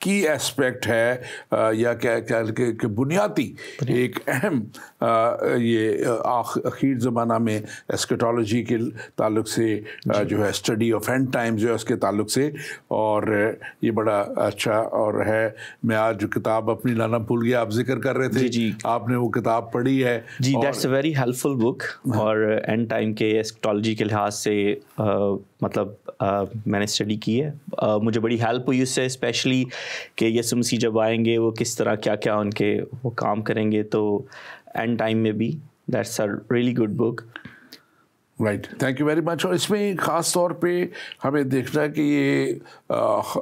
کی ایسپیکٹ ہے یا کہ بنیادی ایک اہم یہ اخیر زمانہ میں ایسکیٹالوجی کے تعلق سے جو ہے اسٹڈی آف اینڈ ٹائمز جو ہے اس کے تعلق سے، اور یہ بڑا اچھا اور ہے. میں آج جو کتاب اپنی لانا بھول گیا، آپ ذکر کر رہے تھے، جی آپ نے وہ کتاب پڑھی ہے؟ جی، دیٹس اے ویری ہیلپ فل بک. اور اینڈ ٹائم کے ایسکیٹالوجی کے لحاظ سے مطلب میں نے اسٹڈی کی ہے، مجھے بڑی ہیلپ ہوئی اس سے، اسپیشلی کہ یسوع مسیح جب آئیں گے وہ کس طرح کیا کیا ان کے وہ کام کریں گے. تو اینڈ ٹائم میں بھی that's a really good book. Right, thank you very مچ. اور اس میں خاص طور پہ ہمیں دیکھنا ہے کہ یہ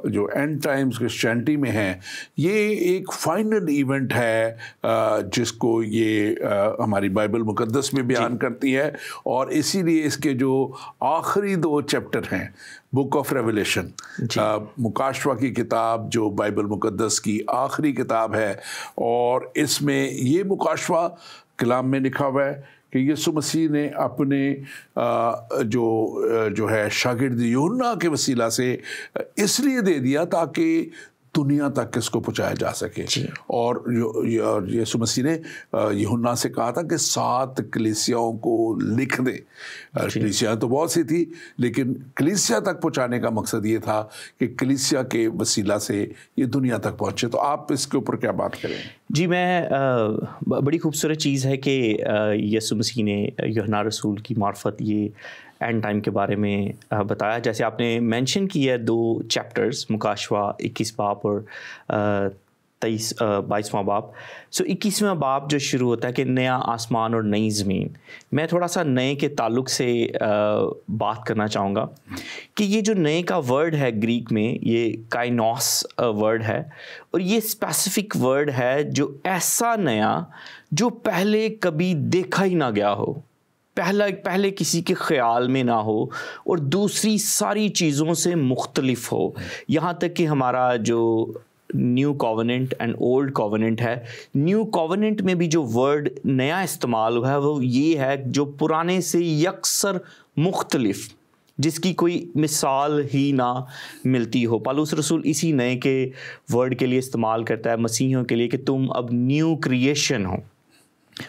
جو اینڈ ٹائمز کرسچینٹی میں ہے، یہ ایک فائنل ایونٹ ہے جس کو یہ ہماری بائبل مقدس میں بیان کرتی ہے. اور اسی لیے اس کے جو آخری 2 چیپٹر ہیں، بک آف ریولیشن، مکاشفہ کی کتاب جو بائبل مقدس کی آخری کتاب ہے، اور اس میں یہ مکاشفہ کلام میں لکھا ہوا ہے کہ یسوع مسیح نے اپنے جو ہے شاگرد یوحنا کے وسیلہ سے اس لیے دے دیا تاکہ دنیا تک اس کو پہنچایا جا سکے. اور یسوع مسیح نے یوحنا سے کہا تھا کہ 7 کلیسیاؤں کو لکھ دے. کلیسیاں تو بہت سی تھی، لیکن کلیسیا تک پہنچانے کا مقصد یہ تھا کہ کلیسیا کے وسیلہ سے یہ دنیا تک پہنچے. تو آپ اس کے اوپر کیا بات کریں؟ جی، میں بڑی خوبصورت چیز ہے کہ یسوع مسیح نے یوحنا رسول کی معرفت یہ اینڈ ٹائم کے بارے میں بتایا. جیسے آپ نے مینشن کی ہے 2 چیپٹرز، مکاشفہ 21 باب اور 22واں باب. سو 21واں باب جو شروع ہوتا ہے کہ نیا آسمان اور نئی زمین. میں تھوڑا سا نئے کے تعلق سے بات کرنا چاہوں گا کہ یہ جو نئے کا ورڈ ہے گریک میں، یہ کائنوس ورڈ ہے، اور یہ اسپیسیفک ورڈ ہے جو ایسا نیا جو پہلے کبھی دیکھا ہی نہ گیا ہو، پہلے کسی کے خیال میں نہ ہو، اور دوسری ساری چیزوں سے مختلف ہو. یہاں تک کہ ہمارا جو new covenant and old covenant ہے، نیو کووننٹ میں بھی جو ورڈ نیا استعمال ہوا ہے وہ یہ ہے جو پرانے سے یکسر مختلف، جس کی کوئی مثال ہی نہ ملتی ہو. پالوس رسول اسی نئے کے ورڈ کے لیے استعمال کرتا ہے مسیحیوں کے لیے کہ تم اب نیو کریشن ہو.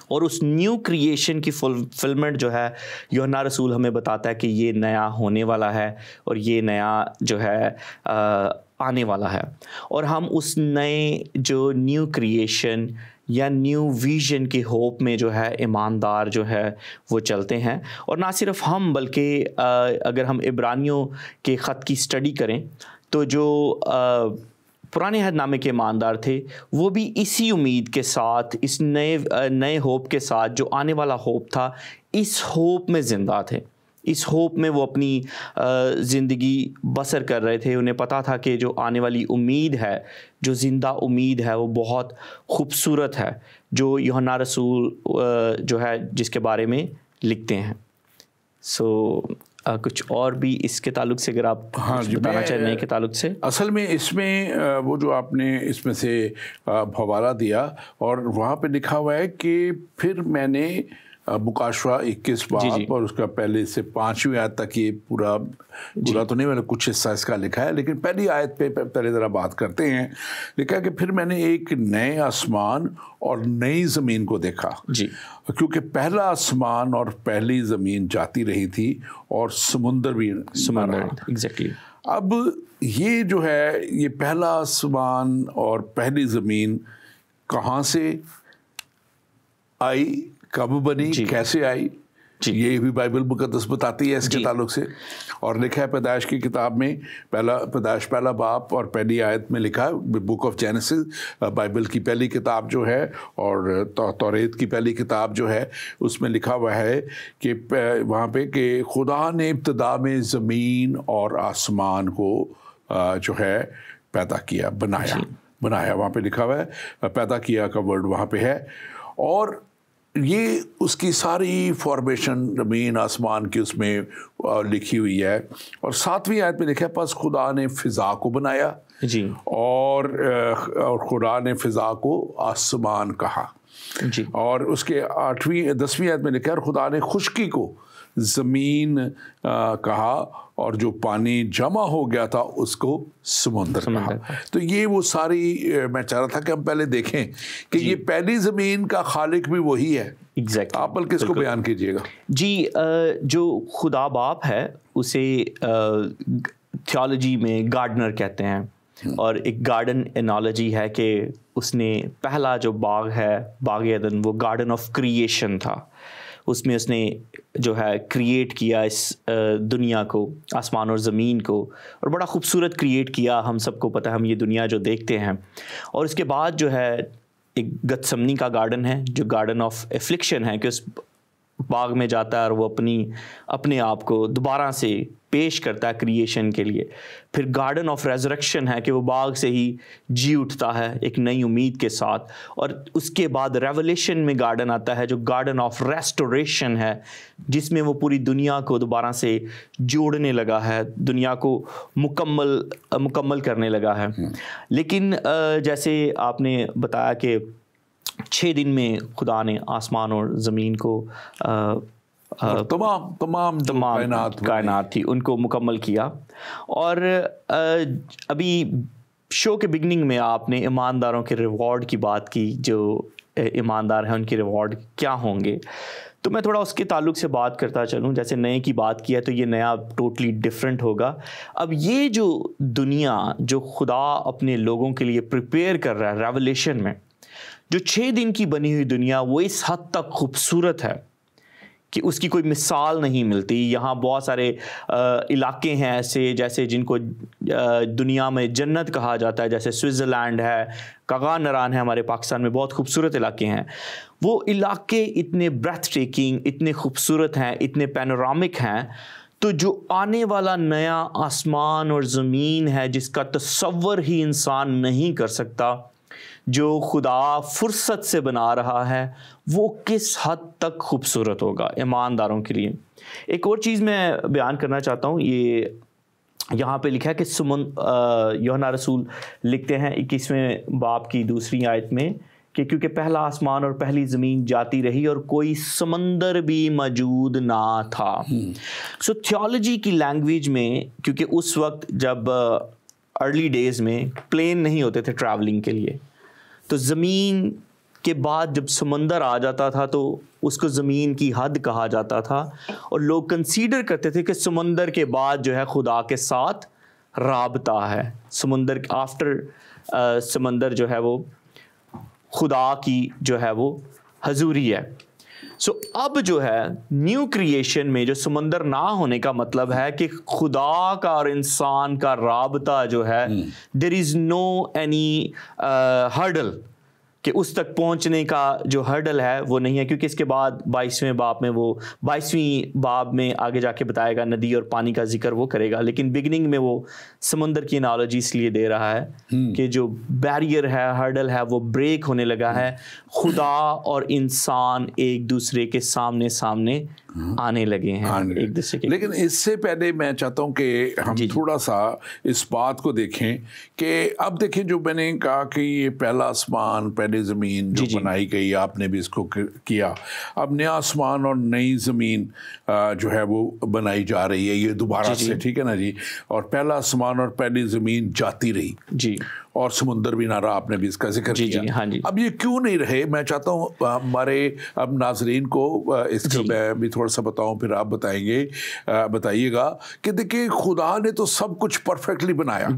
اور اس نیو کریشن کی فلفلمنٹ جو ہے یوحنا رسول ہمیں بتاتا ہے کہ یہ نیا ہونے والا ہے اور یہ نیا جو ہے آنے والا ہے. اور ہم اس نئے جو نیو کریشن یا نیو ویژن کی ہوپ میں جو ہے ایماندار جو ہے وہ چلتے ہیں. اور نہ صرف ہم بلکہ اگر ہم عبرانیوں کے خط کی اسٹڈی کریں تو جو پرانے عہد نامے کے ایماندار تھے وہ بھی اسی امید کے ساتھ، اس نئے ہوپ کے ساتھ جو آنے والا ہوپ تھا، اس ہوپ میں زندہ تھے. اس ہوپ میں وہ اپنی زندگی بسر کر رہے تھے. انہیں پتہ تھا کہ جو آنے والی امید ہے، جو زندہ امید ہے، وہ بہت خوبصورت ہے، جو یوحنا رسول جو ہے جس کے بارے میں لکھتے ہیں. کچھ اور بھی اس کے تعلق سے اگر آپ بتانا چاہیں نئے کے تعلق سے؟ اصل میں اس میں وہ جو آپ نے اس میں سے حوالہ دیا اور وہاں پہ لکھا ہوا ہے کہ پھر میں نے مکاشفہ 21 باب اور اس کا پہلے سے 5ویں آیت تک، یہ پورا تو نہیں، میں نے کچھ حصہ اس کا لکھا ہے، لیکن پہلی آیت پہ پہلے ذرا بات کرتے ہیں. لکھا کہ پھر میں نے ایک نئے آسمان اور نئی زمین کو دیکھا، کیونکہ پہلا آسمان اور پہلی زمین جاتی رہی تھی اور سمندر بھی ایگزیکٹلی. اب یہ جو ہے یہ پہلا آسمان اور پہلی زمین کہاں سے آئی، کب بنی، کیسے آئی، یہ بھی بائبل مقدس بتاتی ہے اس کے تعلق سے. اور لکھا ہے پیدائش کی کتاب میں پیدائش پہلا باب اور پہلی آیت میں لکھا ہے، بک آف جینیسس بائبل کی پہلی کتاب جو ہے اور توریت کی پہلی کتاب جو ہے، اس میں لکھا ہوا ہے کہ وہاں پہ کہ خدا نے ابتدا میں زمین اور آسمان کو جو ہے پیدا کیا، بنایا. وہاں پہ لکھا ہوا ہے، پیدا کیا کا ورڈ وہاں پہ ہے. اور یہ اس کی ساری فارمیشن زمین آسمان کی اس میں لکھی ہوئی ہے. اور 7ویں آیت میں لکھا ہے پس خدا نے فضا کو بنایا، اور خدا نے فضا کو آسمان کہا. اور اس کے 10ویں آیت میں لکھا ہے خدا نے خشکی کو زمین کہا اور جو پانی جمع ہو گیا تھا اس کو سمندر کہا. تو یہ وہ ساری میں چاہ رہا تھا کہ ہم پہلے دیکھیں کہ یہ پہلی زمین کا خالق بھی وہی ہے. ایگزیکٹ. آپ بلکہ اس کو بیان کیجئے گا. جی جو خدا باپ ہے اسے تھیولوجی میں گارڈنر کہتے ہیں, اور ایک گارڈن انالوجی ہے کہ اس نے پہلا جو باغ ہے باغ عدن وہ گارڈن آف کریشن تھا. اس میں اس نے جو ہے کریٹ کیا اس دنیا کو, آسمان اور زمین کو, اور بڑا خوبصورت کریٹ کیا. ہم سب کو پتہ ہے, ہم یہ دنیا جو دیکھتے ہیں. اور اس کے بعد جو ہے ایک گتسمنی کا گارڈن ہے جو گارڈن آف افلکشن ہے, کہ اس باغ میں جاتا ہے اور وہ اپنے آپ کو دوبارہ سے پیش کرتا ہے کریشن کے لیے. پھر گارڈن آف ریزریکشن ہے کہ وہ باغ سے ہی جی اٹھتا ہے ایک نئی امید کے ساتھ. اور اس کے بعد ریولیشن میں گارڈن آتا ہے جو گارڈن آف ریسٹوریشن ہے, جس میں وہ پوری دنیا کو دوبارہ سے جوڑنے لگا ہے, دنیا کو مکمل کرنے لگا ہے. لیکن جیسے آپ نے بتایا کہ 6 دن میں خدا نے آسمان اور زمین کو تمام کائنات تھی ان کو مکمل کیا. اور ابھی شو کے بگننگ میں آپ نے ایمانداروں کے ریوارڈ کی بات کی, جو ایماندار ہیں ان کے ریوارڈ کیا ہوں گے. تو میں تھوڑا اس کے تعلق سے بات کرتا چلوں. جیسے نئے کی بات کی ہے تو یہ نیا ٹوٹلی ڈفرینٹ ہوگا. اب یہ جو دنیا جو خدا اپنے لوگوں کے لیے پریپیئر کر رہا ہے ریولیشن میں, جو 6 دن کی بنی ہوئی دنیا وہ اس حد تک خوبصورت ہے کہ اس کی کوئی مثال نہیں ملتی. یہاں بہت سارے علاقے ہیں ایسے جیسے جن کو دنیا میں جنت کہا جاتا ہے, جیسے سوئٹزرلینڈ ہے, کاغا نران ہے, ہمارے پاکستان میں بہت خوبصورت علاقے ہیں. وہ علاقے اتنے بریتھ ٹیکنگ, اتنے خوبصورت ہیں, اتنے پینورامک ہیں. تو جو آنے والا نیا آسمان اور زمین ہے جس کا تصور ہی انسان نہیں کر سکتا, جو خدا فرصت سے بنا رہا ہے, وہ کس حد تک خوبصورت ہوگا ایمانداروں کے لیے. ایک اور چیز میں بیان کرنا چاہتا ہوں, یہ یہاں پہ لکھا ہے کہ یوحنا رسول لکھتے ہیں 21ویں باب کی 2 آیت میں کہ کیونکہ پہلا آسمان اور پہلی زمین جاتی رہی اور کوئی سمندر بھی موجود نہ تھا. سو تھیولوجی کی لینگویج میں, کیونکہ اس وقت جب ارلی ڈیز میں پلین نہیں ہوتے تھے ٹریولنگ کے لیے, تو زمین کے بعد جب سمندر آ جاتا تھا تو اس کو زمین کی حد کہا جاتا تھا, اور لوگ کنسیڈر کرتے تھے کہ سمندر کے بعد جو ہے خدا کے ساتھ رابطہ ہے. سمندر آفٹر سمندر جو ہے وہ خدا کی جو ہے وہ حضوری ہے. سو اب جو ہے نیو کریشن میں جو سمندر نہ ہونے کا مطلب ہے کہ خدا کا اور انسان کا رابطہ جو ہے there is no any hurdle, کہ اس تک پہنچنے کا جو ہرڈل ہے وہ نہیں ہے. کیونکہ اس کے بعد 22ویں باب میں آگے جا کے بتائے گا, ندی اور پانی کا ذکر وہ کرے گا. لیکن بگننگ میں وہ سمندر کی انالوجی اس لیے دے رہا ہے کہ جو بیریئر ہے, ہرڈل ہے, وہ بریک ہونے لگا ہے. خدا اور انسان ایک دوسرے کے سامنے آنے لگے ہیں ایک دوسرے کے. لیکن اس سے پہلے میں چاہتا ہوں کہ ہم تھوڑا سا اس بات کو دیکھیں کہ اب دیکھیں جو میں نے کہا کہ یہ پہلا آسمان پہلی زمین جو بنائی گئی, آپ نے بھی اس کو کیا. اب نیا آسمان اور نئی زمین جو ہے وہ بنائی جا رہی ہے یہ دوبارہ سے, ٹھیک ہے نا جی. اور پہلا آسمان اور پہلی زمین جاتی رہی جی, اور سمندر بھی نہ رہا, آپ نے بھی اس کا ذکر کیا. اب یہ کیوں نہیں رہے, میں چاہتا ہوں ہمارے اب ناظرین کو اس کو میں بھی تھوڑا سا بتاؤں, پھر آپ بتائیے گا کہ دیکھیں خدا نے تو سب کچھ پرفیکٹلی بنایا,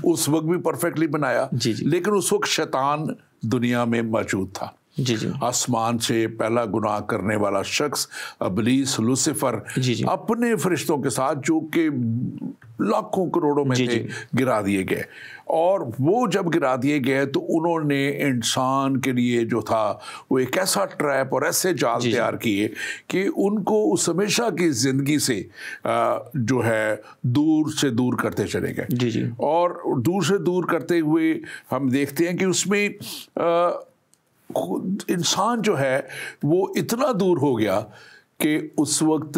اس وقت بھی پرفیکٹلی بنایا, لیکن اس وقت شیطان دنیا میں موجود تھا. آسمان سے پہلا گناہ کرنے والا شخص ابلیس لوسیفر اپنے فرشتوں کے ساتھ جو کہ لاکھوں کروڑوں میں تھے گرا دیے گئے. اور وہ جب گرا دیے گئے تو انہوں نے انسان کے لیے جو تھا وہ ایک ایسا ٹریپ اور ایسے جال تیار کیے کہ ان کو اس ہمیشہ کی زندگی سے جو ہے دور سے دور کرتے چلے گئے. اور دور سے دور کرتے ہوئے ہم دیکھتے ہیں کہ اس میں انسان جو ہے وہ اتنا دور ہو گیا کہ اس وقت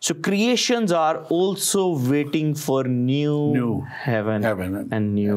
So creations are also waiting for new heaven and new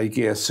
IKS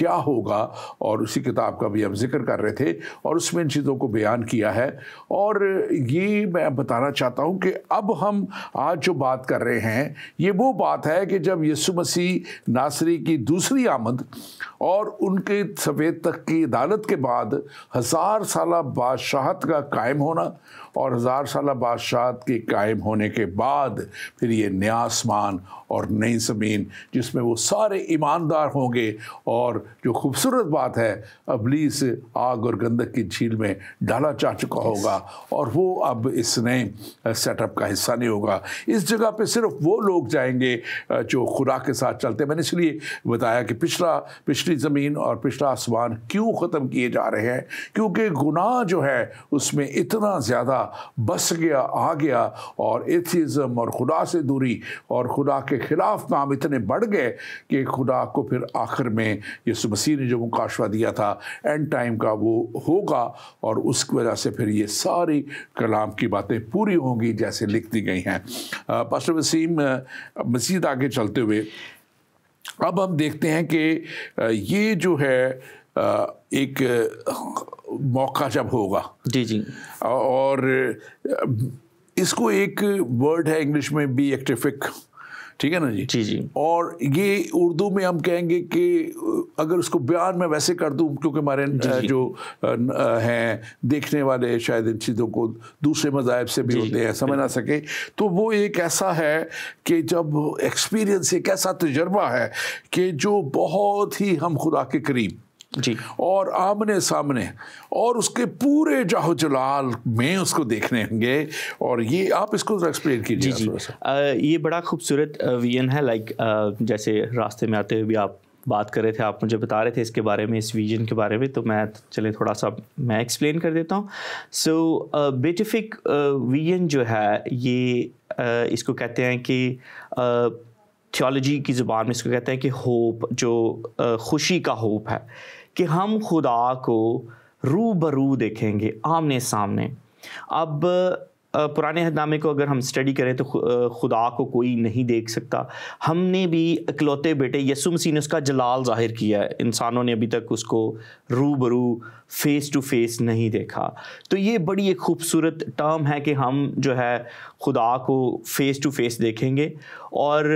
کیا ہوگا، اور اسی کتاب کا بھی ہم ذکر کر رہے تھے اور اس میں ان چیزوں کو بیان کیا ہے. اور یہ میں بتانا چاہتا ہوں کہ اب ہم آج جو بات کر رہے ہیں یہ وہ بات ہے کہ جب یسوع مسیح ناصری کی دوسری آمد اور ان کے سفید تخت کی عدالت کے بعد 1000 سالہ بادشاہت کا قائم ہونا، اور 1000 سالہ بادشاہت کے قائم ہونے کے بعد پھر یہ نیا آسمان اور نئی زمین جس میں وہ سارے ایماندار ہوں گے، اور جو خوبصورت بات ہے ابلیس آگ اور گندک کی جھیل میں ڈالا جا چکا ہوگا اور وہ اب اس نئے سیٹ اپ کا حصہ نہیں ہوگا. اس جگہ پہ صرف وہ لوگ جائیں گے جو خدا کے ساتھ چلتے ہیں. میں نے اس لیے بتایا کہ پچھلی زمین اور پچھلا آسمان کیوں ختم کیے جا رہے ہیں، کیونکہ گناہ جو ہے اس میں اتنا زیادہ بس گیا، آ گیا، اور ایتھیزم اور خدا سے دوری اور خدا کے خلاف کام اتنے بڑھ گئے کہ خدا کو پھر آخر میں یسوع مسیح نے جو مکاشفہ دیا تھا اینڈ ٹائم کا وہ ہوگا، اور اس کی وجہ سے پھر یہ ساری کلام کی باتیں پوری ہوں گی جیسے لکھ دی گئی ہیں. پاسٹر وسیم، مزید آگے چلتے ہوئے اب ہم دیکھتے ہیں کہ یہ جو ہے ایک موقع جب ہوگا، جی اور اس کو ایک ورڈ ہے انگلش میں بی ایکٹیفک، ٹھیک ہے نا جی، اور یہ اردو میں ہم کہیں گے کہ اگر اس کو بیان میں ویسے کر دوں، کیونکہ ہمارے جو ہیں دیکھنے والے شاید ان چیزوں کو دوسرے مذاہب سے بھی ہوتے ہیں سمجھ نہ سکے، تو وہ ایک ایسا ہے کہ جب ایکسپیرینس، ایک ایسا تجربہ ہے کہ جو بہت ہی ہم خدا کے قریب اور آمنے سامنے اور اس کے پورے جاہ جلال میں اس کو دیکھنے ہوں گے. اور یہ آپ اس کو ایکسپلین کیجیے. یہ بڑا خوبصورت ویژن ہے. لائک جیسے راستے میں آتے ہوئے بھی آپ بات کر رہے تھے، آپ مجھے بتا رہے تھے اس کے بارے میں، اس ویژن کے بارے میں، تو میں چلے تھوڑا سا میں ایکسپلین کر دیتا ہوں. سو بیٹیفک ویژن جو ہے یہ اس کو کہتے ہیں کہ تھیولوجی کی زبان میں اس کو کہتے ہیں کہ ہوپ، جو خوشی کا ہوپ ہے کہ ہم خدا کو رو برو دیکھیں گے، آمنے سامنے. اب پرانے عہد نامے کو اگر ہم اسٹڈی کریں تو خدا کو کوئی نہیں دیکھ سکتا. ہم نے بھی اکلوتے بیٹے یسوع مسیح نے اس کا جلال ظاہر کیا ہے، انسانوں نے ابھی تک اس کو رو برو فیس ٹو فیس نہیں دیکھا. تو یہ بڑی ایک خوبصورت ٹرم ہے کہ ہم جو ہے خدا کو فیس ٹو فیس دیکھیں گے. اور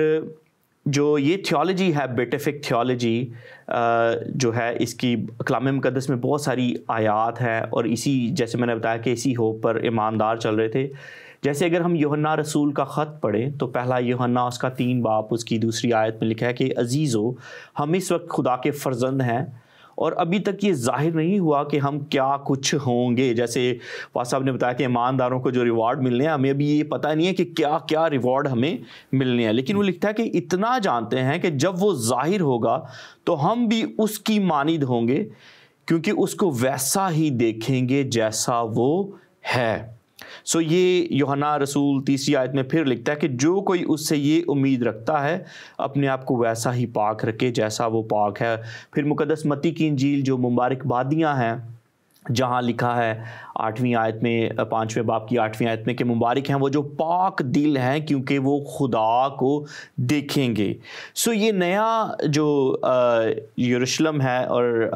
جو یہ تھیولوجی ہے، بیٹیفک تھیولوجی جو ہے، اس کی کلام مقدس میں بہت ساری آیات ہیں، اور اسی جیسے میں نے بتایا کہ اسی ہوپ پر ایماندار چل رہے تھے. جیسے اگر ہم یوحنا رسول کا خط پڑھیں تو پہلا یوحنا اس کا 3 باب اس کی 2 آیت میں لکھا ہے کہ عزیزو، ہم اس وقت خدا کے فرزند ہیں اور ابھی تک یہ ظاہر نہیں ہوا کہ ہم کیا کچھ ہوں گے. جیسے واس صاحب نے بتایا کہ ایمانداروں کو جو ریوارڈ ملنے ہیں، ہمیں ابھی یہ پتہ نہیں ہے کہ کیا کیا ریوارڈ ہمیں ملنے ہیں، لیکن وہ لکھتا ہے کہ اتنا جانتے ہیں کہ جب وہ ظاہر ہوگا تو ہم بھی اس کی مانند ہوں گے، کیونکہ اس کو ویسا ہی دیکھیں گے جیسا وہ ہے. سو یہ یوحنا رسول 3 آیت میں پھر لکھتا ہے کہ جو کوئی اس سے یہ امید رکھتا ہے اپنے آپ کو ویسا ہی پاک رکھے جیسا وہ پاک ہے. پھر مقدس متی کی انجیل جو مبارک بادیاں ہیں، جہاں لکھا ہے 8ویں آیت میں، 5ویں باب کی 8ویں آیت میں کہ مبارک ہیں وہ جو پاک دل ہیں کیونکہ وہ خدا کو دیکھیں گے. سو یہ نیا جو یروشلم ہے اور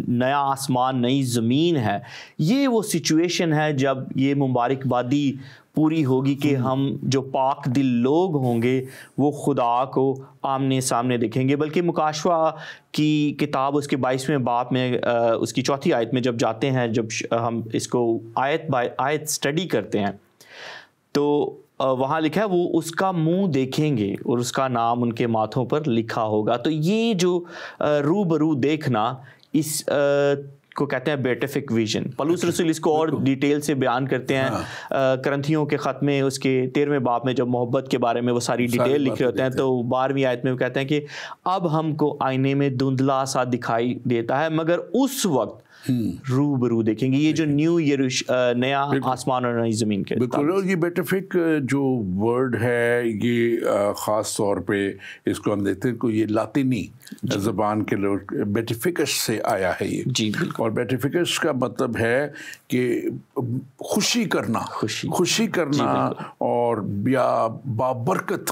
نیا آسمان، نئی زمین ہے، یہ وہ سچویشن ہے جب یہ مبارک بادی پوری ہوگی کہ ہم جو پاک دل لوگ ہوں گے وہ خدا کو آمنے سامنے دیکھیں گے. بلکہ مکاشفہ کی کتاب اس کے 22ویں باب میں اس کی 4 آیت میں جب جاتے ہیں، جب ہم اس کو آیت بائی آیت اسٹڈی کرتے ہیں تو وہاں لکھا ہے وہ اس کا منہ دیکھیں گے اور اس کا نام ان کے ماتھوں پر لکھا ہوگا. تو یہ جو روبرو دیکھنا، اس کو کہتے ہیں بیٹیفک ویژن. پولس رسول اس کو اور ڈیٹیل سے بیان کرتے ہیں کرنتھیوں کے خط میں، اس کے 13ویں باب میں جب محبت کے بارے میں وہ ساری ڈیٹیل لکھ رہے ہوتے ہیں تو 12ویں آیت میں وہ کہتے ہیں کہ اب ہم کو آئینے میں دھندلا سا دکھائی دیتا ہے مگر اس وقت روبرو دیکھیں گے. یہ جو نیا آسمان اور نئی زمین کے بالکل. اور یہ بیٹیفک جو ورڈ ہے یہ خاص طور پہ اس کو ہم دیکھتے ہیں کہ یہ لاطینی زبان کے لوگ بیٹیفکس سے آیا ہے یہ. جی بالکل. اور بیٹیفکس کا مطلب ہے کہ خوشی کرنا، خوشی کرنا اور یا بابرکت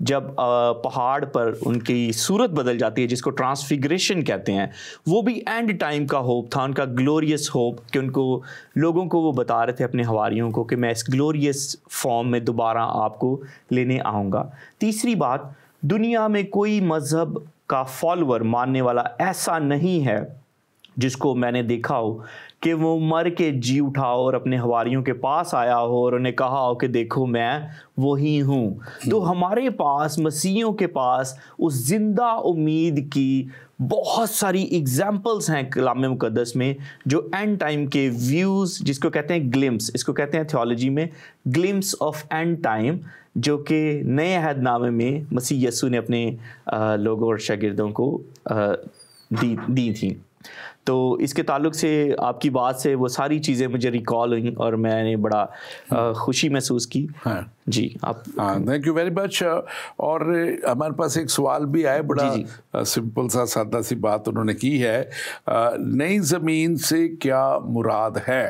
جب پہاڑ پر ان کی صورت بدل جاتی ہے، جس کو ٹرانسفیگریشن کہتے ہیں، وہ بھی اینڈ ٹائم کا ہوپ تھا، ان کا گلوریس ہوپ، کہ ان کو لوگوں کو وہ بتا رہے تھے اپنے حواریوں کو کہ میں اس گلوریس فارم میں دوبارہ آپ کو لینے آؤں گا۔ تیسری بات، دنیا میں کوئی مذہب کا فالوور ماننے والا ایسا نہیں ہے جس کو میں نے دیکھا ہو کہ وہ مر کے جی اٹھا ہو اور اپنے حواریوں کے پاس آیا ہو اور انہیں کہا ہو کہ دیکھو میں وہی ہوں۔ تو ہمارے پاس، مسیحیوں کے پاس، اس زندہ امید کی بہت ایگزامپلس ایگزامپلس ہیں کلام مقدس میں، جو اینڈ ٹائم کے ویوز، جس کو کہتے ہیں گلمس، اس کو کہتے ہیں تھیولوجی میں گلمس آف اینڈ ٹائم، جو کہ نئے عہد نامے میں مسیح یسوع نے اپنے لوگوں اور شاگردوں کو دی تھیں۔ تو اس کے تعلق سے آپ کی بات سے وہ ساری چیزیں مجھے ریکال ہوئیں اور میں نے بڑا خوشی محسوس کی۔ جی آپ تھینک یو ویری مچ۔ اور ہمارے پاس ایک سوال بھی آئے، بڑا سمپل سا سادہ سی بات انہوں نے کی ہے، نئی زمین سے کیا مراد ہے؟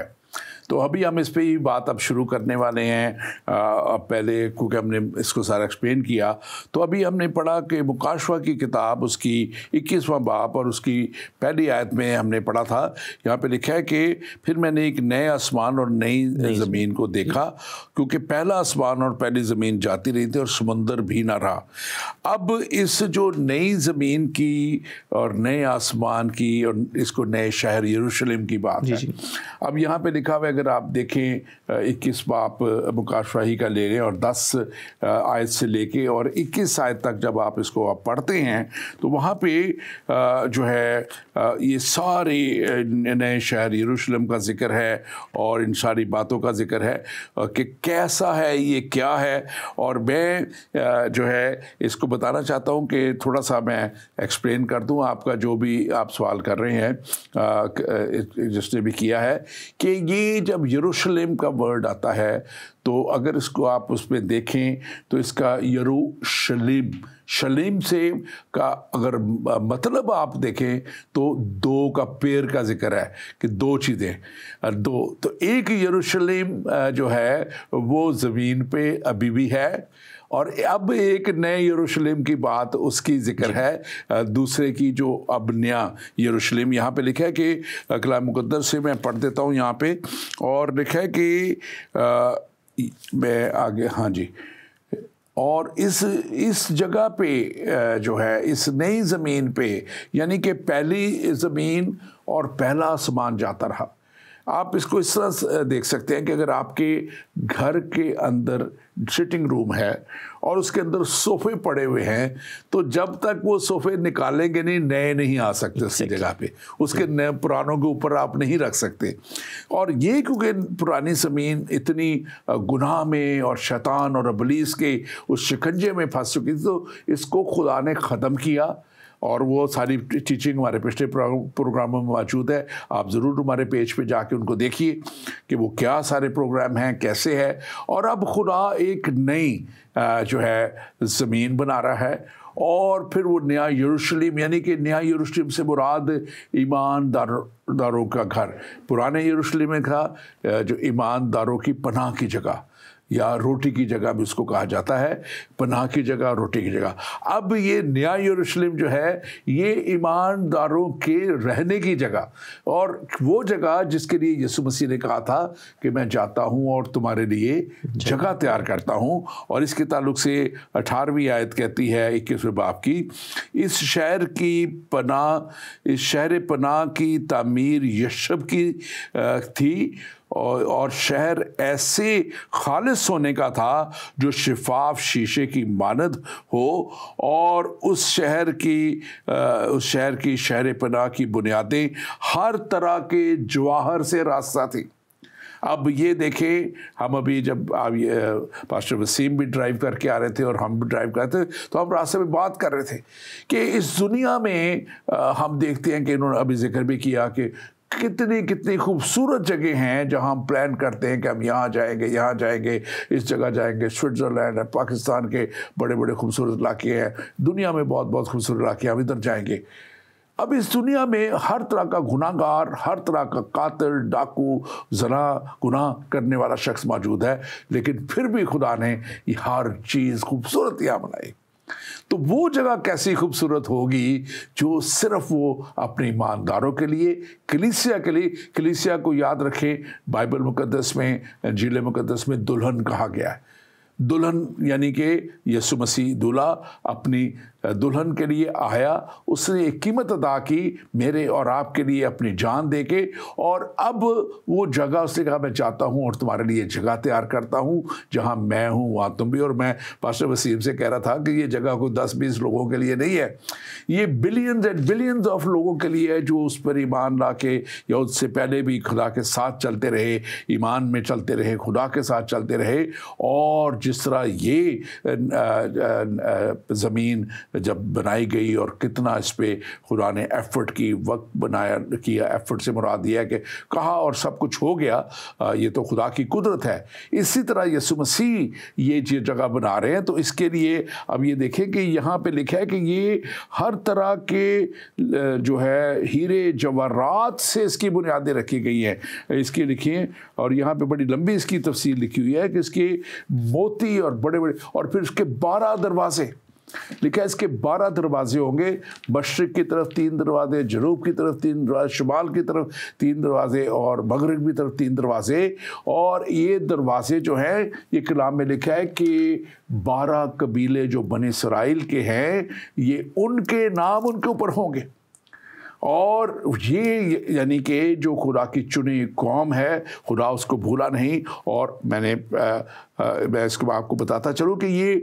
تو ابھی ہم اس پہ ہی بات اب شروع کرنے والے ہیں۔ اب پہلے کیونکہ ہم نے اس کو سارا ایکسپلین کیا، تو ابھی ہم نے پڑھا کہ مکاشفہ کی کتاب، اس کی 21واں باب اور اس کی پہلی آیت میں ہم نے پڑھا تھا، یہاں پہ لکھا ہے کہ پھر میں نے ایک نئے آسمان اور نئی زمین کو دیکھا، کیونکہ پہلا آسمان اور پہلی زمین جاتی رہی تھی اور سمندر بھی نہ رہا۔ اب اس جو نئی زمین کی اور نئے آسمان کی اور اس کو نئے شہر یروشلم کی بات ہے، اب یہاں پہ لکھا ہوا، اگر آپ دیکھیں 21 باب مکاشفہ ہی کا لے لیں اور 10 آیت سے لے کے اور 21 آیت تک جب آپ اس کو آپ پڑھتے ہیں تو وہاں پہ جو ہے یہ سارے نئے شہر یروشلم کا ذکر ہے اور ان ساری باتوں کا ذکر ہے کہ کیسا ہے، یہ کیا ہے۔ اور میں جو ہے اس کو بتانا چاہتا ہوں کہ تھوڑا سا میں ایکسپلین کر دوں آپ کا جو بھی آپ سوال کر رہے ہیں، جس نے بھی کیا ہے، کہ یہ جب یروشلم کا ورڈ آتا ہے تو اگر اس کو آپ اس پہ دیکھیں تو اس کا شلیم سے کا اگر مطلب آپ دیکھیں تو دو کا پیر کا ذکر ہے کہ دو چیزیں، دو، تو ایک یروشلم جو ہے وہ زمین پہ ابھی بھی ہے، اور اب ایک نئے یروشلم کی بات اس کی ذکر ہے، دوسرے کی جو اب نیا یروشلم۔ یہاں پہ لکھا ہے کہ کلام مقدس سے میں پڑھ دیتا ہوں یہاں پہ، اور لکھا ہے کہ میں آگے، ہاں جی، اور اس جگہ پہ جو ہے اس نئی زمین پہ، یعنی کہ پہلی زمین اور پہلا آسمان جاتا رہا۔ آپ اس کو اس طرح دیکھ سکتے ہیں کہ اگر آپ کے گھر کے اندر سٹنگ روم ہے اور اس کے اندر صوفے پڑے ہوئے ہیں، تو جب تک وہ صوفے نکالیں گے نہیں، نئے نہیں آ سکتے اس کی جگہ پہ، اس کے نئے پرانوں کے اوپر آپ نہیں رکھ سکتے۔ اور یہ کیونکہ پرانی زمین اتنی گناہ میں اور شیطان اور ابلیس کے اس شکنجے میں پھنس چکی تھی، تو اس کو خدا نے ختم کیا، اور وہ ساری ٹیچنگ ہمارے پچھلے پروگراموں میں موجود ہے، آپ ضرور ہمارے پیج پہ جا کے ان کو دیکھیے کہ وہ کیا سارے پروگرام ہیں، کیسے ہے۔ اور اب خدا ایک نئی جو ہے زمین بنا رہا ہے، اور پھر وہ نیا یروشلم، یعنی کہ نیا یروشلم سے مراد ایمانداروں کا گھر، پرانے یروشلم میں تھا جو ایمانداروں کی پناہ کی جگہ، یا روٹی کی جگہ بھی اس کو کہا جاتا ہے، پناہ کی جگہ، روٹی کی جگہ۔ اب یہ نیا یروشلم جو ہے یہ ایمانداروں کے رہنے کی جگہ، اور وہ جگہ جس کے لیے یسوع مسیح نے کہا تھا کہ میں جاتا ہوں اور تمہارے لیے جگہ تیار کرتا ہوں۔ اور اس کے تعلق سے 18ویں آیت کہتی ہے 21ویں باب کی، اس شہر پناہ کی تعمیر یشب کی تھی، اور شہر ایسے خالص ہونے کا تھا جو شفاف شیشے کی مانند ہو، اور اس شہر کی شہر پناہ کی بنیادیں ہر طرح کے جواہر سے راستہ تھی۔ اب یہ دیکھیں، ہم ابھی جب پاسٹر وسیم بھی ڈرائیو کر کے آ رہے تھے اور ہم بھی ڈرائیو کر رہے تھے، تو ہم راستے میں بات کر رہے تھے کہ اس دنیا میں ہم دیکھتے ہیں کہ انہوں نے ابھی ذکر بھی کیا کہ کتنی خوبصورت جگہ ہیں جہاں ہم پلان کرتے ہیں کہ ہم یہاں جائیں گے، اس جگہ جائیں گے، سوئٹزرلینڈ ہے، پاکستان کے بڑے بڑے خوبصورت علاقے ہیں، دنیا میں بہت بہت خوبصورت علاقے ہیں، ہم ادھر جائیں گے۔ اب اس دنیا میں ہر طرح کا گناہ گار، ہر طرح کا قاتل، ڈاکو، زنا، گناہ کرنے والا شخص موجود ہے، لیکن پھر بھی خدا نے یہ ہر چیز خوبصورت یہاں بنائی۔ تو وہ جگہ کیسی خوبصورت ہوگی جو صرف وہ اپنے ایمانداروں کے لیے، کلیسیا کے لیے. کلیسیا کو یاد رکھیں بائبل مقدس میں، انجیل مقدس میں دلہن کہا گیا ہے. دلہن یعنی کہ یسوع مسیح دولہا اپنی دلہن کے لیے آیا، اس نے ایک قیمت ادا کی میرے اور آپ کے لیے اپنی جان دے کے، اور اب وہ جگہ اس نے کہا میں چاہتا ہوں اور تمہارے لیے جگہ تیار کرتا ہوں، جہاں میں ہوں وہاں تم بھی. اور میں پاسٹر وسیم سے کہہ رہا تھا کہ یہ جگہ کوئی 10-20 لوگوں کے لیے نہیں ہے، یہ بلینز اینڈ بلینز آف لوگوں کے لیے ہے جو اس پر ایمان لا کے یا اس سے پہلے بھی خدا کے ساتھ چلتے رہے، ایمان میں چلتے رہے، خدا کے ساتھ چلتے رہے. اور جس طرح یہ زمین جب بنائی گئی اور کتنا اس پہ خدا نے ایفرٹ کی، وقت بنایا کیا، ایفرٹ سے مراد یہ ہے کہ کہا اور سب کچھ ہو گیا، یہ تو خدا کی قدرت ہے. اسی طرح یسوع مسیح یہ جگہ بنا رہے ہیں. تو اس کے لیے اب یہ دیکھیں کہ یہاں پہ لکھا ہے کہ یہ ہر طرح کے جو ہے ہیرے جواہرات سے اس کی بنیادیں رکھی گئی ہیں. اس کی لکھیں، اور یہاں پہ بڑی لمبی اس کی تفصیل لکھی ہوئی ہے کہ اس کے موتی اور بڑے بڑے، اور پھر اس کے 12 دروازے لکھا ہے. اس کے 12 دروازے ہوں گے، مشرق کی طرف 3 دروازے، جنوب کی طرف 3 دروازے، شمال کی طرف 3 دروازے، اور مغرب کی طرف 3 دروازے. اور یہ دروازے جو ہیں، یہ کلام میں لکھا ہے کہ 12 قبیلے جو بنی اسرائیل کے ہیں، یہ ان کے نام ان کے اوپر ہوں گے. اور یہ یعنی کہ جو خدا کی چنی قوم ہے، خدا اس کو بھولا نہیں. اور میں اس کو آپ کو بتاتا چلوں کہ یہ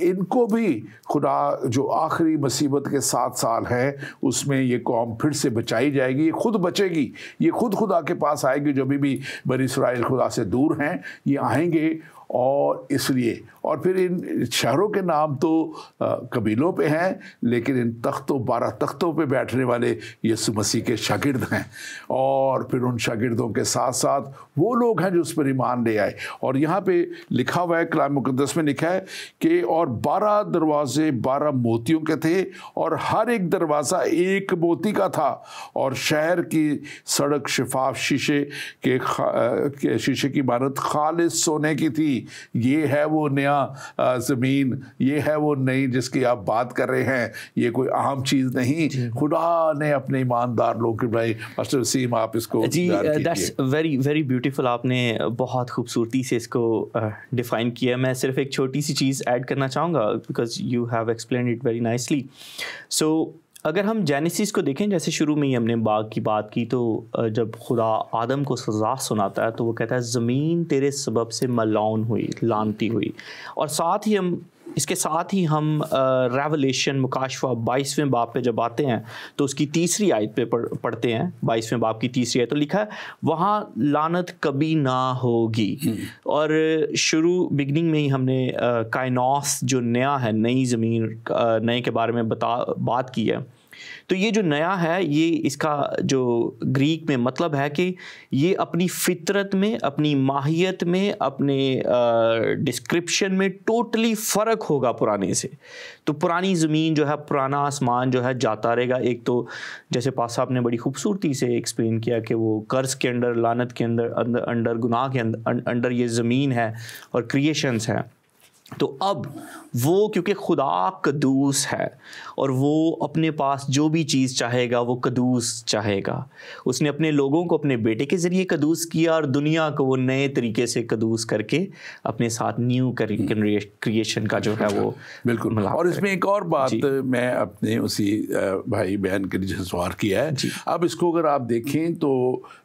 ان کو بھی خدا جو آخری مصیبت کے 7 سال ہیں اس میں یہ قوم پھر سے بچائی جائے گی، یہ خود بچے گی، یہ خود خدا کے پاس آئے گی. جو بھی بنی اسرائیل خدا سے دور ہیں یہ آئیں گے. اور اس لیے، اور پھر ان شہروں کے نام تو قبیلوں پہ ہیں، لیکن ان 12 تختوں پہ بیٹھنے والے یسوع مسیح کے شاگرد ہیں. اور پھر ان شاگردوں کے ساتھ ساتھ وہ لوگ ہیں جو اس پر ایمان لے آئے. اور یہاں پہ لکھا ہوا ہے، کلام مقدس میں لکھا ہے کہ اور 12 دروازے 12 موتیوں کے تھے، اور ہر ایک دروازہ ایک موتی کا تھا. اور شہر کی سڑک شفاف شیشے کی مانند خالص سونے کی تھی. یہ ہے وہ نیا زمین، یہ ہے وہ نئی جس کی آپ بات کر رہے ہیں. یہ کوئی عام چیز نہیں، خدا نے اپنے ایماندار لوگ کے بھائی. ماسٹر وسیم آپ اس کو جی، دیٹس ویری ویری بیوٹیفل. آپ نے بہت خوبصورتی سے اس کو ڈیفائن کیا. میں صرف ایک چھوٹی سی چیز ایڈ کرنا چاہوں گا because you have explained it very nicely. So اگر ہم جینیسس کو دیکھیں، جیسے شروع میں ہی ہم نے باغ کی بات کی، تو جب خدا آدم کو سزا سناتا ہے تو وہ کہتا ہے زمین تیرے سبب سے ملعون ہوئی، لعنتی ہوئی. اور ساتھ ہی اس کے ساتھ ہی ہم ریولیشن مکاشفہ 22ویں باب پہ جب آتے ہیں تو اس کی 3ری آیت پہ پڑھتے ہیں. 22ویں باب کی 3ری آیت تو لکھا ہے وہاں لعنت کبھی نہ ہوگی. اور شروع بگننگ میں ہی ہم نے کائنوس جو نیا ہے، نئی زمین، نئے کے بارے میں بات کی ہے. تو یہ جو نیا ہے، یہ اس کا جو گریک میں مطلب ہے کہ یہ اپنی فطرت میں، اپنی ماہیت میں، اپنے ڈسکرپشن میں ٹوٹلی فرق ہوگا پرانے سے. تو پرانی زمین جو ہے، پرانا آسمان جو ہے جاتا رہے گا. ایک تو جیسے پاس صاحب نے بڑی خوبصورتی سے ایکسپلین کیا کہ وہ قرض کے اندر، لعنت کے اندر گناہ کے اندر یہ زمین ہے اور کریشنز ہے. تو اب وہ کیونکہ خدا قدوس ہے اور وہ اپنے پاس جو بھی چیز چاہے گا وہ قدوس چاہے گا. اس نے اپنے لوگوں کو اپنے بیٹے کے ذریعے قدوس کیا اور دنیا کو وہ نئے طریقے سے قدوس کر کے اپنے ساتھ نیو کریشن کا جو ہے وہ بالکل. اور اس میں ایک اور بات میں اپنے اسی بھائی بہن کے لیے سوال کیا ہے. اب اس کو اگر آپ دیکھیں تو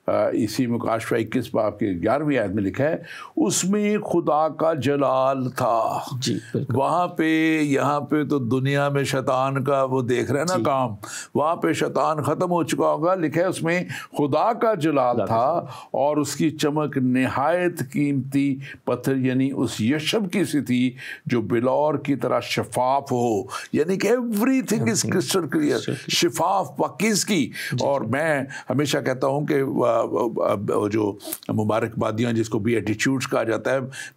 اسی مکاشفہ 21 باب کے 11ویں آیت میں لکھا ہے اس میں خدا کا جلال تھا. وہاں پہ یہاں پہ تو دنیا میں شیطان کا وہ دیکھ رہے ہیں نا کام، وہاں پہ شیطان ختم ہو چکا ہوگا. لکھا ہے اس میں خدا کا جلال تھا اور اس کی چمک نہایت قیمتی پتھر یعنی اس یشب کی سی تھی جو بلور کی طرح شفاف ہو. یعنی کہ every thing is crystal clear, شفاف پاکیزگی. اور میں ہمیشہ کہتا ہوں کہ جو مبارک بادیاں جس کو بھی ایٹیٹیوڈز کہا جاتا ہے،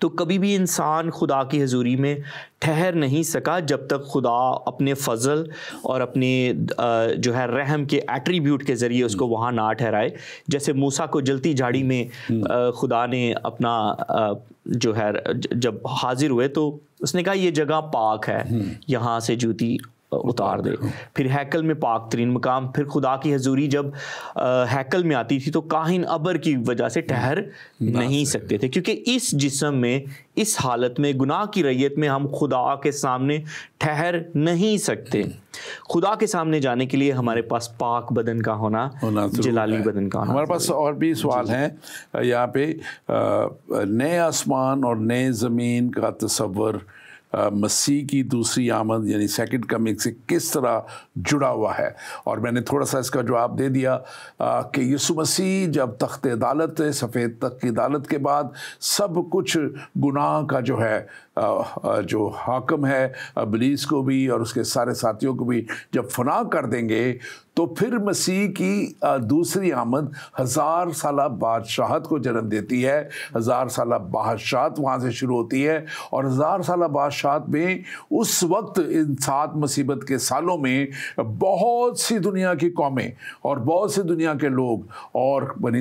تو کبھی بھی انسان خدا کی حضوری میں ٹھہر نہیں سکا جب تک خدا اپنے فضل اور اپنے جو ہے رحم کے ایٹریبیوٹ کے ذریعے اس کو وہاں نہ ٹھہرائے. جیسے موسیٰ کو جلتی جھاڑی میں خدا نے اپنا جو ہے جب حاضر ہوئے تو اس نے کہا یہ جگہ پاک ہے, یہاں سے جوتی اتار دے. پھر ہیکل میں پاک ترین مقام. پھر خدا کی حضوری جب ہیکل میں آتی تھی تو کاہن ابر کی وجہ سے ٹھہر نہیں سکتے تھے, کیونکہ اس جسم میں, اس حالت میں, گناہ کی ریت میں ہم خدا کے سامنے ٹھہر نہیں سکتے. خدا کے سامنے جانے کے لیے ہمارے پاس پاک بدن کا ہونا, جلالی بدن کا ہونا. ہمارے پاس اور بھی سوال ہیں یہاں پہ. نئے آسمان اور نئے زمین کا تصور مسیح کی دوسری آمد یعنی سیکنڈ کمنگ سے کس طرح جڑا ہوا ہے؟ اور میں نے تھوڑا سا اس کا جواب دے دیا کہ یسوع مسیح جب تخت عدالت, سفید تخت کی عدالت کے بعد سب کچھ گناہ کا جو ہے جو حاکم ہے ابلیس کو بھی اور اس کے سارے ساتھیوں کو بھی جب فنا کر دیں گے, تو پھر مسیح کی دوسری آمد 1000 سالہ بادشاہت کو جنم دیتی ہے. 1000 سالہ بادشاہت وہاں سے شروع ہوتی ہے, اور 1000 سالہ بادشاہت میں اس وقت ان 7 مصیبت کے سالوں میں بہت سی دنیا کی قومیں اور بہت سی دنیا کے لوگ اور بنی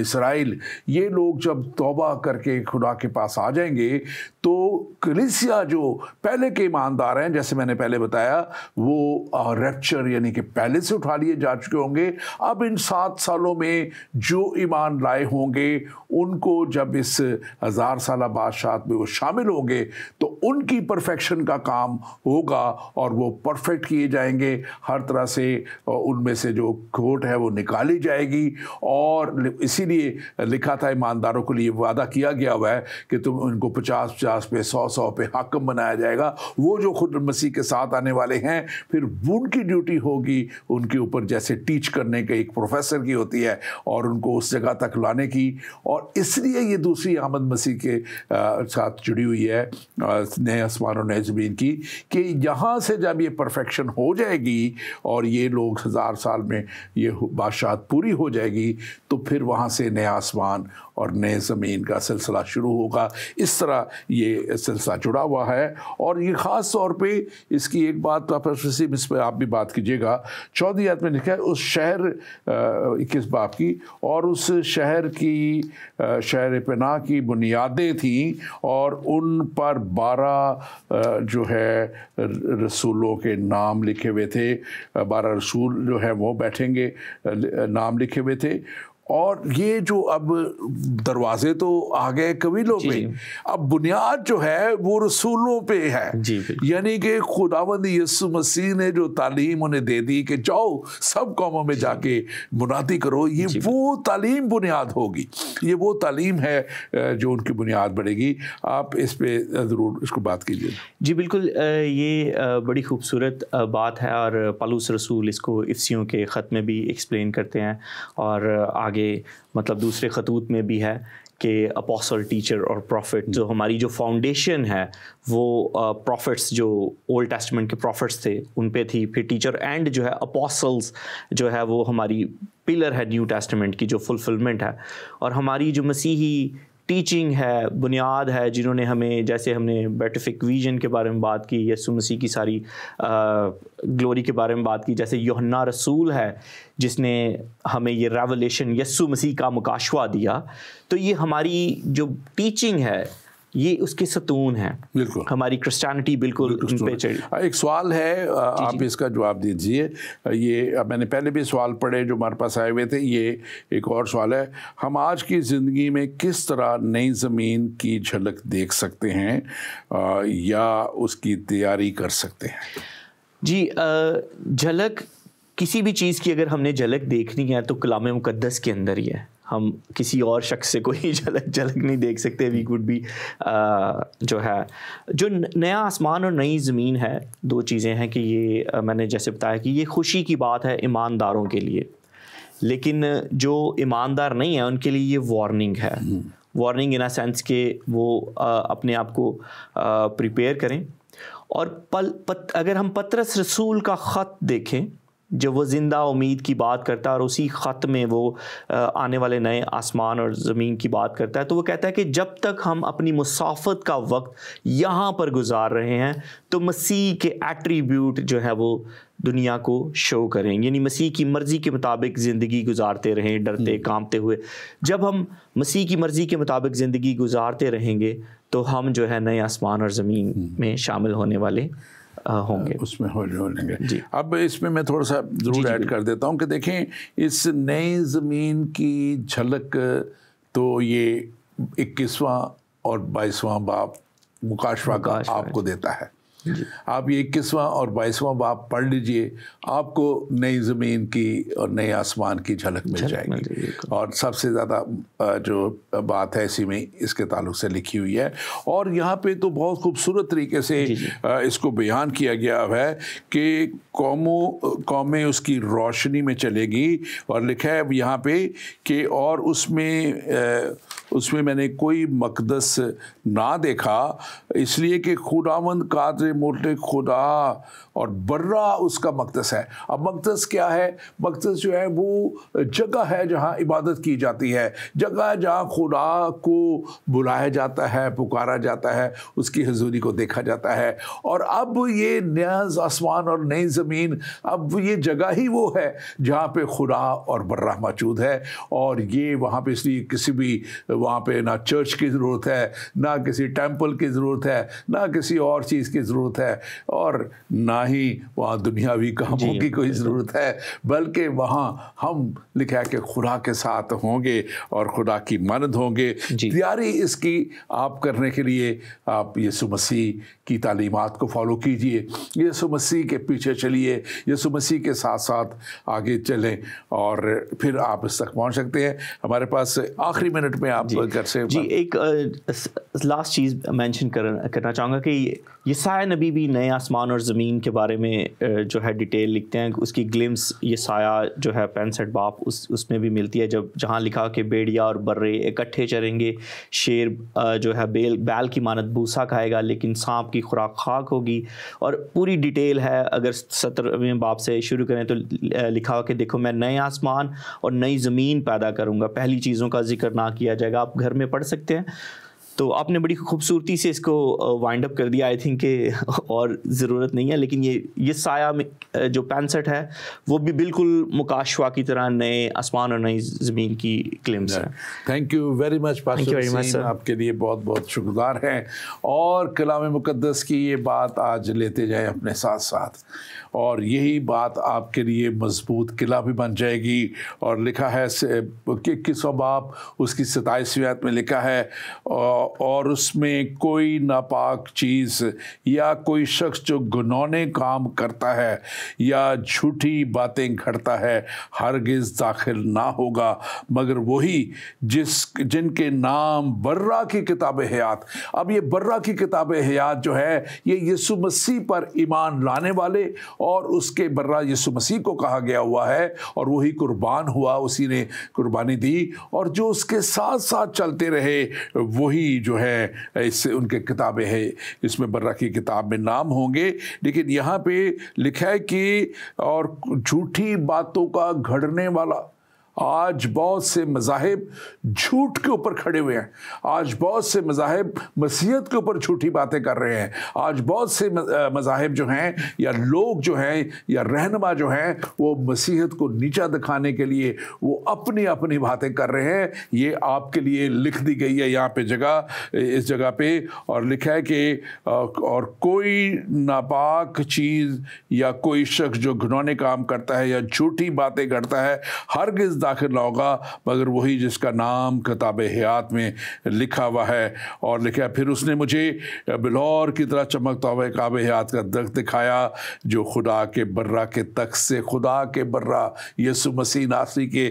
اسرائیل, یہ لوگ جب توبہ کر کے خدا کے پاس آ جائیں گے تو کلیسیا جو پہلے کے ایماندار ہیں, جیسے میں نے پہلے بتایا, وہ ریپچر یعنی کہ پہلے سے اٹھا لیے جا چکے ہوں گے. اب ان 7 سالوں میں جو ایمان لائے ہوں گے ان کو جب اس 1000 سالہ بادشاہت میں وہ شامل ہوں گے تو ان کی پرفیکشن کا کام ہوگا اور وہ پرفیکٹ کیے جائیں گے. ہر طرح سے ان میں سے جو کھوٹ ہے وہ نکالی جائے گی, اور اسی لیے لکھا تھا ایمانداروں کے لیے وعدہ کیا گیا ہوا ہے کہ تم ان کو 50 پہ 100 پہ حاکم بنایا جائے گا. وہ جو خود مسیح کے ساتھ آنے والے ہیں, پھر ان کی ڈیوٹی ہوگی ان کے اوپر جیسے ٹیچ کرنے کے ایک پروفیسر کی ہوتی ہے اور ان کو اس جگہ تک لانے کی. اور اس لیے یہ دوسری آمد مسیح کے ساتھ جڑی ہوئی ہے نئے آسمان اور نئے زمین کی, کہ یہاں سے جب یہ پرفیکشن ہو جائے گی اور یہ لوگ 1000 سال میں یہ بادشاہت پوری ہو جائے گی, تو پھر وہاں سے نیا آسمان اور نئے زمین کا سلسلہ شروع ہوگا. اس طرح یہ سلسلہ جڑا ہوا ہے. اور یہ خاص طور پہ اس کی ایک بات اس پہ آپ بھی بات کیجیے گا. 14 آیت میں لکھا ہے اس شہر 21 باب کی, اور اس شہر کی شہر پناہ کی بنیادیں تھیں اور ان پر 12 جو ہے رسولوں کے نام لکھے ہوئے تھے. 12 رسول جو ہے وہ بیٹھیں گے, نام لکھے ہوئے تھے. اور یہ جو اب دروازے تو آ گئے قبیلوں پہ, اب بنیاد جو ہے وہ رسولوں پہ ہے. یعنی کہ خداوند یسوع مسیح نے جو تعلیم انہیں دے دی کہ جاؤ سب قوموں میں جا کے منادی کرو, یہ وہ تعلیم بنیاد ہوگی, یہ وہ تعلیم ہے جو ان کی بنیاد بڑھے گی. آپ اس پہ ضرور اس کو بات کیجیے. جی بالکل, یہ بڑی خوبصورت بات ہے, اور پالوس رسول اس کو افسیوں کے خط میں بھی ایکسپلین کرتے ہیں, اور آگے مطلب دوسرے خطوط میں بھی ہے کہ اپوسل, ٹیچر اور پروفٹ, جو ہماری جو فاؤنڈیشن ہے وہ پروفٹس جو اولڈ ٹیسٹمنٹ کے پروفٹس تھے ان پہ تھی. پھر ٹیچر اینڈ جو ہے اپوسلز جو ہے وہ ہماری پلر ہے نیو ٹیسٹمنٹ کی, جو فلفلمنٹ ہے. اور ہماری جو مسیحی ٹیچنگ ہے, بنیاد ہے, جنہوں نے ہمیں, جیسے ہم نے بیٹیفک ویژن کے بارے میں بات کی, یسوع مسیح کی ساری گلوری کے بارے میں بات کی, جیسے یوحنا رسول ہے جس نے ہمیں یہ ریولیشن یسوع مسیح کا مکاشفہ دیا. تو یہ ہماری جو ٹیچنگ ہے یہ اس کے ستون ہیں. بالکل ہماری کرسچینٹی بالکل ان پہ چڑھی. ایک سوال ہے, آپ اس کا جواب دیجیے. یہ میں نے پہلے بھی سوال پڑھے جو ہمارے پاس آئے ہوئے تھے, یہ ایک اور سوال ہے. ہم آج کی زندگی میں کس طرح نئی زمین کی جھلک دیکھ سکتے ہیں یا اس کی تیاری کر سکتے ہیں؟ جی, جھلک کسی بھی چیز کی اگر ہم نے جھلک دیکھنی ہے تو کلام مقدس کے اندر ہی ہے. ہم کسی اور شخص سے کوئی جھلک نہیں دیکھ سکتے. وی کوڈ بھی جو ہے جو نیا آسمان اور نئی زمین ہے, 2 چیزیں ہیں کہ یہ میں نے جیسے بتایا کہ یہ خوشی کی بات ہے ایمانداروں کے لیے, لیکن جو ایماندار نہیں ہیں ان کے لیے یہ وارننگ ہے. وارننگ ان اے سینس کہ وہ اپنے آپ کو پریپیئر کریں. اور اگر ہم پطرس رسول کا خط دیکھیں جو وہ زندہ امید کی بات کرتا ہے اور اسی خط میں وہ آنے والے نئے آسمان اور زمین کی بات کرتا ہے. تو وہ کہتا ہے کہ جب تک ہم اپنی مسافت کا وقت یہاں پر گزار رہے ہیں تو مسیح کے ایٹریبیوٹ جو ہے وہ دنیا کو شو کریں, یعنی مسیح کی مرضی کے مطابق زندگی گزارتے رہیں ڈرتے کانپتے ہوئے. جب ہم مسیح کی مرضی کے مطابق زندگی گزارتے رہیں گے تو ہم جو ہے نئے آسمان اور زمین میں شامل ہونے والے ہوں گے, اس میں ہو جائیں گے. اب اس میں میں تھوڑا سا ضرور ایڈ کر دیتا ہوں کہ دیکھیں اس نئی زمین کی جھلک تو یہ 21واں اور 22واں باب مکاشفہ کا آپ کو دیتا ہے. آپ یہ 21واں اور 22واں باب پڑھ لیجئے, آپ کو نئی زمین کی اور نئے آسمان کی جھلک مل جائے گی. اور سب سے زیادہ جو بات ہے اسی میں اس کے تعلق سے لکھی ہوئی ہے, اور یہاں پہ تو بہت خوبصورت طریقے سے اس کو بیان کیا گیا ہے کہ قومیں اس کی روشنی میں چلے گی, اور لکھا ہے یہاں پہ کہ اور اس میں نے کوئی مقدس نہ دیکھا, اس لیے کہ خداوند قادر مطلق خدا اور برا اس کا مقدس ہے. اب مقدس کیا ہے؟ مقدس جو ہے وہ جگہ ہے جہاں عبادت کی جاتی ہے, جگہ جہاں خدا کو بلایا جاتا ہے, پکارا جاتا ہے, اس کی حضوری کو دیکھا جاتا ہے. اور اب یہ نیا آسمان اور نئی زمین, اب یہ جگہ ہی وہ ہے جہاں پہ خدا اور برا موجود ہے. اور یہ وہاں پہ اس لیے کسی بھی وہاں پہ نہ چرچ کی ضرورت ہے, نہ کسی ٹیمپل کی ضرورت ہے, نہ کسی اور چیز کی ضرورت ہے, اور نہ ہی وہاں دنیاوی کاموں کی کوئی ضرورت ہے, بلکہ وہاں ہم لکھا ہے کہ خدا کے ساتھ ہوں گے اور خدا کی مانند ہوں گے. تیاری اس کی آپ کرنے کے لیے آپ یسوع مسیح کی تعلیمات کو فالو کیجئے, یسوع مسیح کے پیچھے چلیے, یسوع مسیح کے ساتھ ساتھ آگے چلیں, اور پھر آپ اس تک پہنچ سکتے ہیں. ہمارے پاس آخری منٹ میں آپ گھر سے ایک لاسٹ چیز مینشن کرنا چاہوں گا کہ یسایہ نبی بھی نئے آسمان اور زمین کے بارے میں جو ہے ڈیٹیل لکھتے ہیں. اس کی گلمس یسایہ جو ہے 65 باب اس میں بھی ملتی ہے, جہاں لکھا کہ بیڑیا اور برے اکٹھے چریں گے, شیر جو ہے بیل کی مانند بوسا کھائے گا لیکن سانپ کی خوراک خاک ہوگی. اور پوری ڈیٹیل ہے, اگر 17ویں باب سے شروع کریں تو لکھا ہوا کہ دیکھو میں نئے آسمان اور نئی زمین پیدا کروں گا, پہلی چیزوں کا ذکر نہ کیا جائے گا. آپ گھر میں پڑھ سکتے ہیں. تو آپ نے بڑی خوبصورتی سے اس کو وائنڈ اپ کر دیا. آئی تھنک کہ اور ضرورت نہیں ہے, لیکن یہ سایہ میں جو 65 ہے وہ بھی بالکل مکاشفہ کی طرح نئے آسمان اور نئی زمین کی کلمز ہیں. Thank you very much pastor Waseem, آپ کے لیے بہت بہت شکرگزار ہیں. اور کلام مقدس کی یہ بات آج لیتے جائیں اپنے ساتھ ساتھ, اور یہی بات آپ کے لیے مضبوط قلعہ بھی بن جائے گی. اور لکھا ہے کہ 21واں باب اس کی 27ویں آیت میں لکھا ہے, اور اس میں کوئی ناپاک چیز یا کوئی شخص جو گنونے کام کرتا ہے یا جھوٹی باتیں گھڑتا ہے ہرگز داخل نہ ہوگا, مگر وہی جن کے نام برا کی کتاب حیات. اب یہ برا کی کتاب حیات جو ہے یہ یسوع مسیح پر ایمان لانے والے اور اس کے برا یسوع مسیح کو کہا گیا ہوا ہے, اور وہی قربان ہوا, اسی نے قربانی دی, اور جو اس کے ساتھ ساتھ چلتے رہے وہی جو ہے اس سے ان کے کتابیں ہیں, اس میں برا کی کتاب میں نام ہوں گے. لیکن یہاں پہ لکھا ہے کہ اور جھوٹی باتوں کا گھڑنے والا. آج بہت سے مذاہب جھوٹ کے اوپر کھڑے ہوئے ہیں, آج بہت سے مذاہب مسیحیت کے اوپر جھوٹی باتیں کر رہے ہیں, آج بہت سے مذاہب جو ہیں یا لوگ جو ہیں یا رہنما جو ہیں وہ مسیحیت کو نیچا دکھانے کے لیے وہ اپنی باتیں کر رہے ہیں. یہ آپ کے لیے لکھ دی گئی ہے یہاں پہ جگہ, اس جگہ پہ, اور لکھا ہے کہ اور کوئی ناپاک چیز یا کوئی شخص جو گھنونے کام کرتا ہے یا جھوٹی باتیں کرتا ہے ہرگز داخل نہ ہوگا, مگر وہی جس کا نام کتاب حیات میں لکھا ہوا ہے. اور لکھا پھر اس نے مجھے بلور کی طرح چمکتا ہوا کتاب حیات کا درخت دکھایا جو خدا کے برا کے تخت سے, خدا کے برا یسوع مسیح ناصری کے